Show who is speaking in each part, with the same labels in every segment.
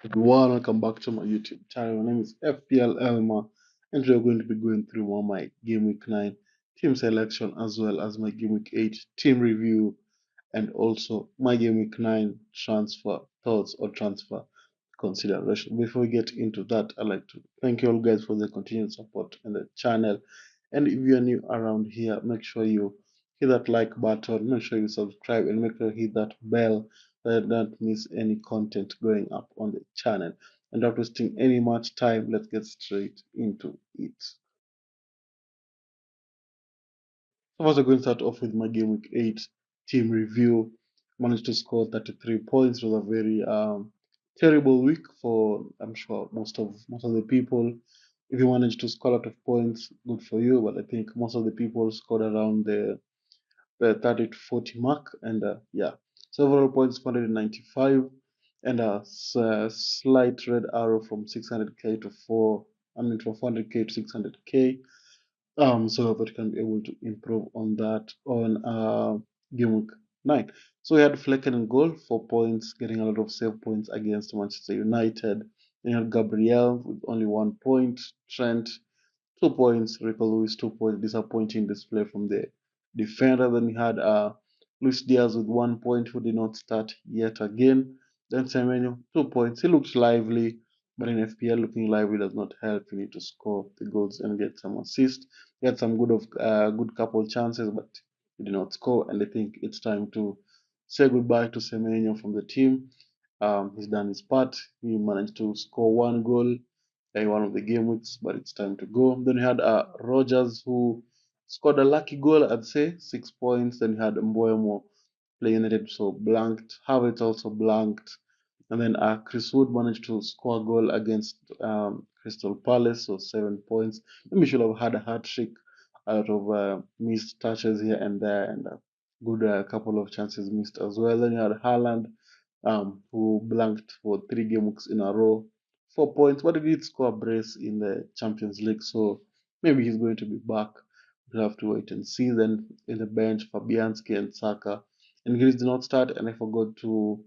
Speaker 1: Everyone, welcome back to my YouTube channel. My name is FPL Elma, and today we're going to be going through one of my Game Week 9 team selection as well as my Game Week 8 team review and also my Game Week 9 transfer thoughts or transfer consideration. Before we get into that, I'd like to thank you all guys for the continued support on the channel. And if you are new around here, make sure you hit that like button, make sure you subscribe, and make sure you hit that bell so that you don't miss any content going up on the channel. And without wasting any much time, let's get straight into it. So first, I'm going to start off with my Game Week 8 team review. Managed to score 33 points. It was a very terrible week for, I'm sure, most of the people. If you managed to score a lot of points, good for you. But I think most of the people scored around the 30 to 40 mark. And yeah, several points, 195, and a slight red arrow from 600k to from 400k to 600k. So that we can be able to improve on that on game week 9. So we had Flecken in goal, 4 points, getting a lot of save points against Manchester United. Then you had Gabriel with only 1 point, Trent 2 points, Rico Lewis 2 points, disappointing display from the defender. Then we had Luis Diaz with 1 point, who did not start yet again. Then Semenyo 2 points. He looked lively, but in FPL, looking lively does not help. You need to score the goals and get some assists. He had some good couple chances, but he did not score. And I think it's time to say goodbye to Semenyo from the team. He's done his part. He managed to score 1 goal in one of the game weeks, but it's time to go. Then we had Rogers, who scored a lucky goal, I'd say, 6 points. Then we had Mboemo playing United, so blanked. Havertz also blanked. And then Chris Wood managed to score a goal against Crystal Palace, so 7 points. Maybe should have had a hat trick, a lot of missed touches here and there, and a good couple of chances missed as well. Then you had Haaland, who blanked for 3 game weeks in a row, 4 points, but he did score a brace in the Champions League, so maybe he's going to be back. We'll have to wait and see. Then in the bench, Fabianski and Saka. And Greece did not start, and I forgot to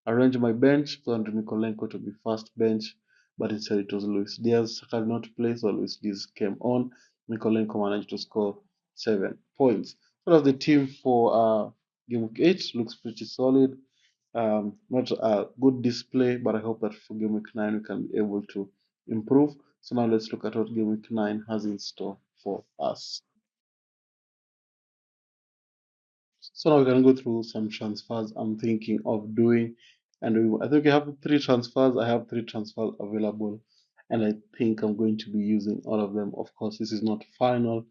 Speaker 1: arrange my bench for Andriy Mikolenko to be first bench, but instead it was Luis Diaz. Saka did not play, so Luis Diaz came on. Mikolenko managed to score 7 points. So that's the team for game week 8. Looks pretty solid. Not a good display, but I hope that for game week 9 we can be able to improve. So now let's look at what game week 9 has in store for us. So now we can go through some transfers I'm thinking of doing. And I think I have 3 transfers. I have 3 transfers available. And I think I'm going to be using all of them. Of course, this is not final.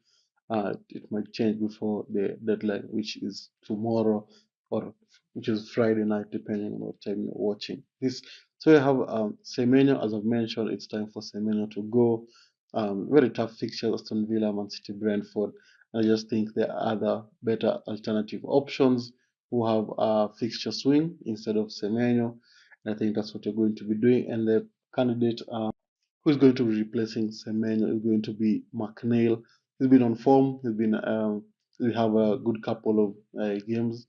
Speaker 1: It might change before the deadline, which is tomorrow or which is Friday night, depending on what time you're watching this. So you have Semenyo, as I've mentioned, it's time for Semenyo to go. Very tough fixtures: Aston Villa, Man City, Brentford. I just think there are other better alternative options who have a fixture swing instead of Semenyo. And I think that's what you're going to be doing. And the candidate who is going to be replacing Semenyo is going to be McNeil. He's been on form. We have a good couple of games,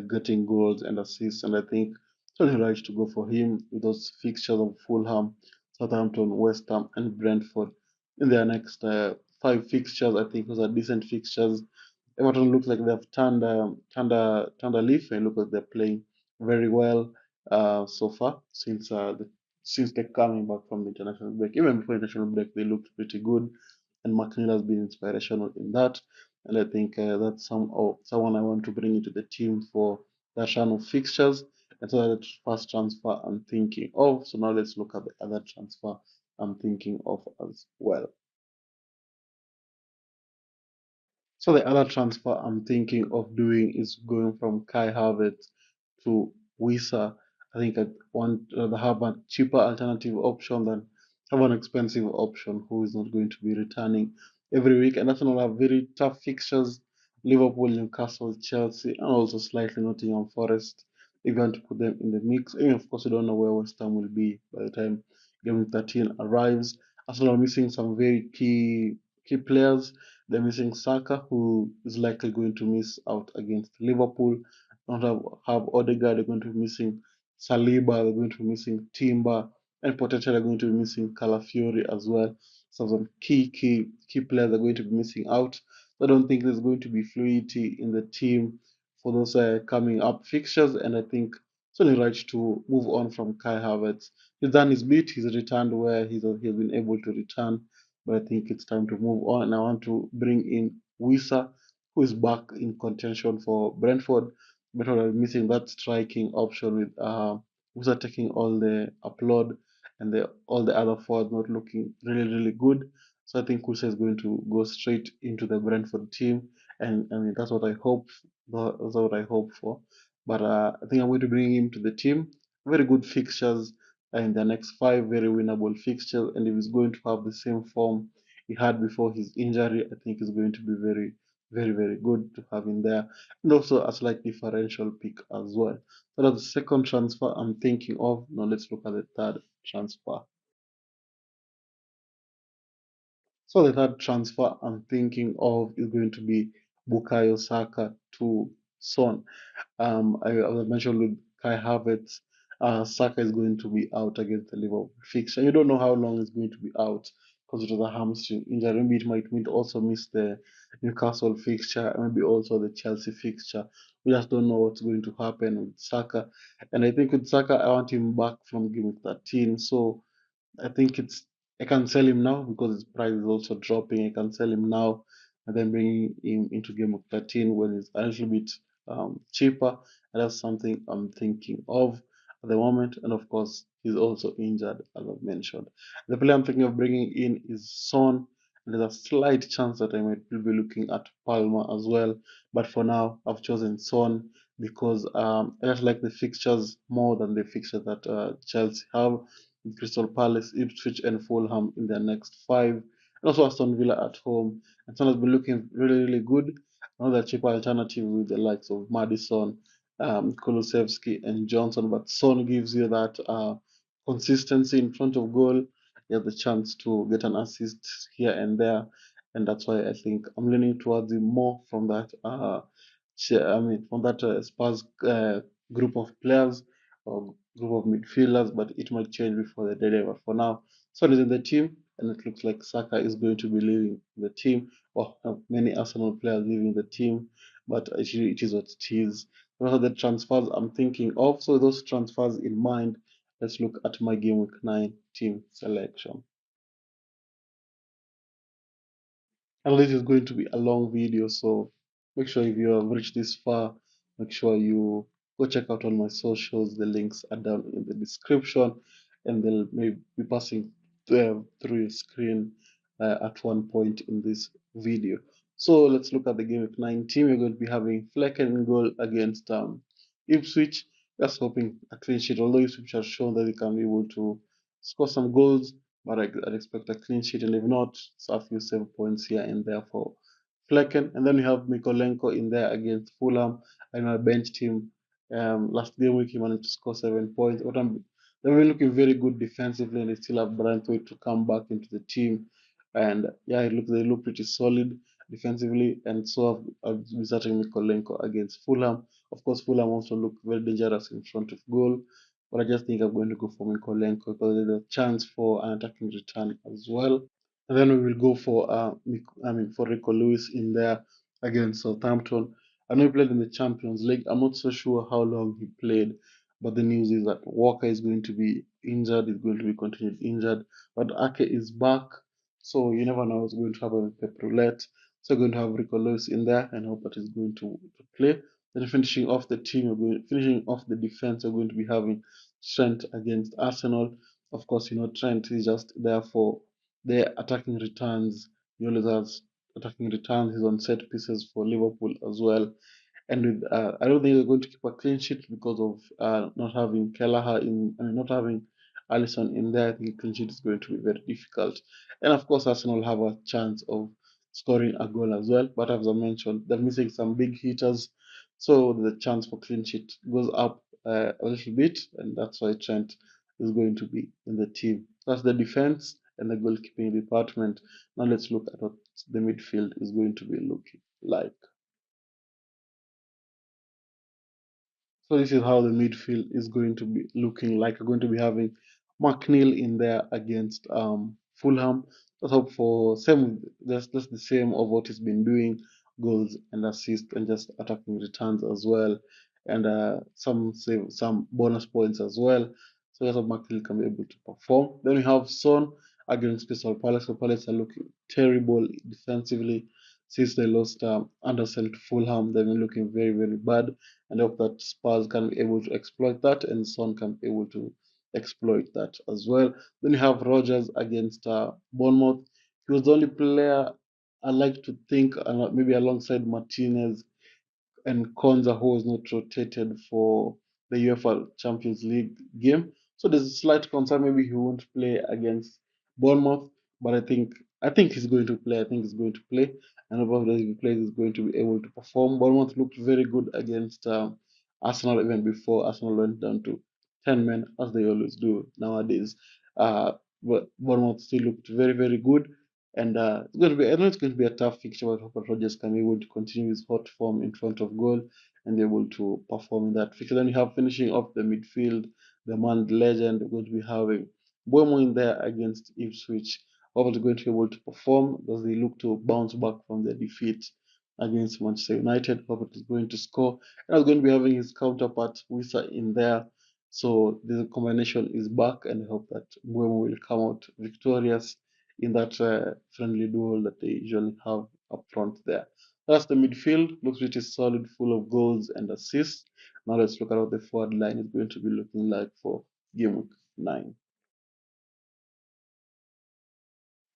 Speaker 1: getting goals and assists, and I think it's only right to go for him with those fixtures of Fulham, Southampton, West Ham, and Brentford in their next 5 fixtures. I think those are decent fixtures. Everton looks like they've turned a leaf and look like they're playing very well so far since they're coming back from the international break. Even before international break, they looked pretty good, and McNeil has been inspirational in that. And I think that's someone I want to bring into the team for that run of fixtures. And so that's the first transfer I'm thinking of. So now let's look at the other transfer I'm thinking of as well. So the other transfer I'm thinking of doing is going from Kai Havertz to Wisa. I think I want to have a cheaper alternative option than have an expensive option who is not going to be returning every week. And Arsenal have very tough fixtures: Liverpool, Newcastle, Chelsea, and also slightly Nottingham Forest. If you want to put them in the mix, and of course, you don't know where West Ham will be by the time game 13 arrives. Arsenal are missing some very key players. They're missing Saka, who is likely going to miss out against Liverpool. Don't have Odegaard. They're going to be missing Saliba. They're going to be missing Timber. and potentially are going to be missing Calafiori as well. So some key players are going to be missing out. So I don't think there's going to be fluidity in the team for those coming up fixtures, and I think it's only right to move on from Kai Havertz. He's done his bit. He's returned where he's been able to return, but I think it's time to move on. And I want to bring in Wisa, who is back in contention for Brentford. Brentford are missing that striking option with Wisa taking all the upload and all the other forwards not looking really good. So I think Kusa is going to go straight into the Brentford team, and I mean that's what I hope. That's what I hope for. But I think I'm going to bring him to the team. Very good fixtures in the next five, very winnable fixtures, and if he's going to have the same form he had before his injury, I think it's going to be very good to have in there, and also a slight differential pick as well. So that's the second transfer I'm thinking of. Now let's look at the third transfer. So the third transfer I'm thinking of is going to be Bukayo Saka to Son. I mentioned with Kai Havertz, Saka is going to be out against the Liverpool fixture. You don't know how long he's going to be out because it was a hamstring injury. Maybe it might mean to also miss the Newcastle fixture, maybe also the Chelsea fixture. We just don't know what's going to happen with Saka. And I think with Saka, I want him back from game 13. So I think I can sell him now because his price is also dropping. I can sell him now and then bring him into game of 13 when it's a little bit cheaper. And that's something I'm thinking of at the moment. And of course, he's also injured, as I've mentioned. The player I'm thinking of bringing in is Son. And there's a slight chance that I might be looking at Palmer as well. But for now, I've chosen Son because I just like the fixtures more than the fixture that Chelsea have with Crystal Palace, Ipswich, and Fulham in their next five. And also Aston Villa at home. And Son has been looking really good. Another cheaper alternative with the likes of Madison, Kulusevski, and Johnson. But Son gives you that consistency in front of goal. You have the chance to get an assist here and there. And that's why I think I'm leaning towards him more from that. From that Spurs group of players or group of midfielders, but it might change before the deadline. But for now, Son is in the team, and it looks like Saka is going to be leaving the team, or many Arsenal players leaving the team. But it is what it is. Those are the transfers I'm thinking of. So those transfers in mind, let's look at my game week 9 team selection. And this is going to be a long video, so make sure if you have reached this far, make sure you go check out all my socials. The links are down in the description, and they'll maybe be passing through your screen at one point in this video. So let's look at the game of 19. We're going to be having Flecken in goal against Ipswich. Just hoping a clean sheet, although Ipswich has shown that they can be able to score some goals, but I'd expect a clean sheet, and if not, it's a few save points here and there for Flecken. And then we have Mikolenko in there against Fulham. And I benched him last game week. He managed to score 7 points. They've been looking very good defensively, and they still have Brantwaite to come back into the team. And yeah, they look pretty solid defensively. And so I've been starting Mikolenko against Fulham. Of course, Fulham also look very dangerous in front of goal. But I just think I'm going to go for Mikolenko because there's a chance for an attacking return as well. And then we will go for for Rico Lewis in there against Southampton. I know he played in the Champions League. I'm not so sure how long he played, but the news is that Walker is going to be injured, is going to be continued injured, but Ake is back. So you never know what's going to happen with Pep Roulette. So we're going to have Rico Lewis in there and hope that he's going to play. Then finishing off the team, finishing off the defense, we're going to be having Trent against Arsenal. Of course, Trent is just there for the attacking returns. He always has attacking returns. He's on set pieces for Liverpool as well. And with I don't think they're going to keep a clean sheet because of not having Kelleher not having Alisson in there. I think a clean sheet is going to be very difficult. And of course, Arsenal have a chance of scoring a goal as well. But as I mentioned, they're missing some big hitters, so the chance for clean sheet goes up a little bit, and that's why Trent is going to be in the team. That's the defense and the goalkeeping department. Now let's look at what the midfield is going to be looking like. So this is how the midfield is going to be looking like. We're going to be having McNeil in there against Fulham. Let's hope for same. That's the same of what he's been doing, goals and assists and just attacking returns as well, and some bonus points as well. So that's how McNeil can be able to perform. Then we have Son against Crystal Palace. So Palace are looking terrible defensively since they lost Anderson to Fulham. They've been looking very, very bad. And I hope that Spurs can be able to exploit that and Son can be able to exploit that as well. Then you have Rogers against Bournemouth. He was the only player I like to think, maybe alongside Martinez and Konza, who was not rotated for the UEFA Champions League game. So there's a slight concern maybe he won't play against Bournemouth, but I think he's going to play. I think he's going to play, and above that, if he plays, he's going to be able to perform. Bournemouth looked very good against Arsenal even before Arsenal went down to 10 men, as they always do nowadays. But Bournemouth still looked very, very good. And it's going to be, I know it's going to be a tough fixture, but Hopper Rodgers can be able to continue his hot form in front of goal and be able to perform in that fixture. Then you have finishing off the midfield, the man, the legend, we're going to be having Boemo in there against Ipswich. Hopper is going to be able to perform as they look to bounce back from their defeat against Manchester United. Hopper is going to score. And he's going to be having his counterpart, Wisa, in there. So the combination is back, and I hope that Boemo will come out victorious in that friendly duel that they usually have up front there. That's the midfield. Looks pretty solid, full of goals and assists. Now let's look at what the forward line is going to be looking like for game week 9.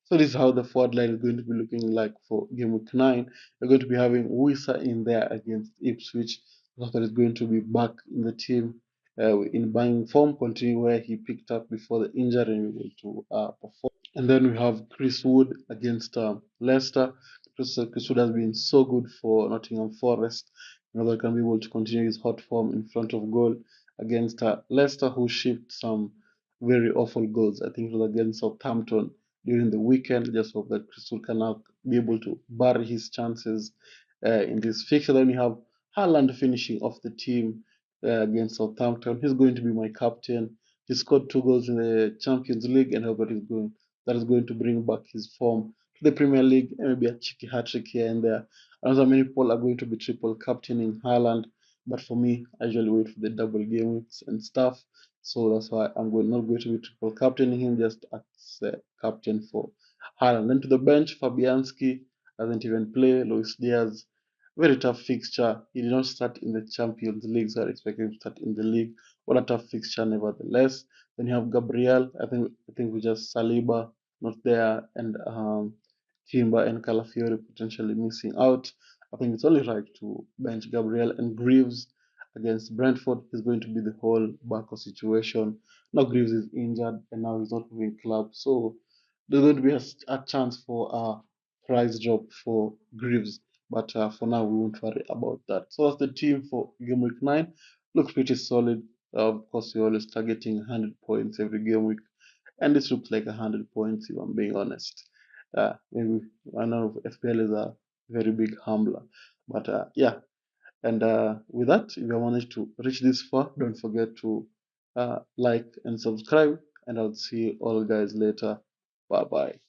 Speaker 1: So this is how the forward line is going to be looking like for game week 9. We're going to be having Wisa in there against Ipswich. That is going to be back in the team in buying form, continue where he picked up before the injury and able to perform. And then we have Chris Wood against Leicester. Chris Wood has been so good for Nottingham Forest. They can be able to continue his hot form in front of goal against Leicester, who shipped some very awful goals. I think it was against Southampton during the weekend. Just hope that Chris Wood can now be able to bury his chances in this fixture. Then we have Haaland finishing off the team against Southampton. He's going to be my captain. He scored 2 goals in the Champions League, and I hope that is going to bring back his form to the Premier League and maybe a cheeky hat trick here and there. I know many people are going to be triple captaining Haaland, but for me, I usually wait for the double game weeks and stuff. So that's why not going to be triple captaining him, just as captain for Haaland. Then to the bench, Fabianski doesn't even play. Luis Diaz, very tough fixture. He did not start in the Champions League, so I expect him to start in the league. What a tough fixture, nevertheless. Then you have Gabriel. I think we just Saliba not there, and Timber and Calafiori potentially missing out. I think it's only right to bench Gabriel and Greaves against Brentford. Is going to be the whole Barco situation. Now Greaves is injured and now he's not moving club, so there's going to be a chance for a price drop for Greaves. But for now, we won't worry about that. So that's the team for game week 9. Looks pretty solid. Of course, you're always targeting 100 points every game week, and this looks like 100 points if I'm being honest. Maybe I know FPL is a very big humbler, but yeah. And with that, if you managed to reach this far, don't forget to like and subscribe, and I'll see you all guys later. Bye bye.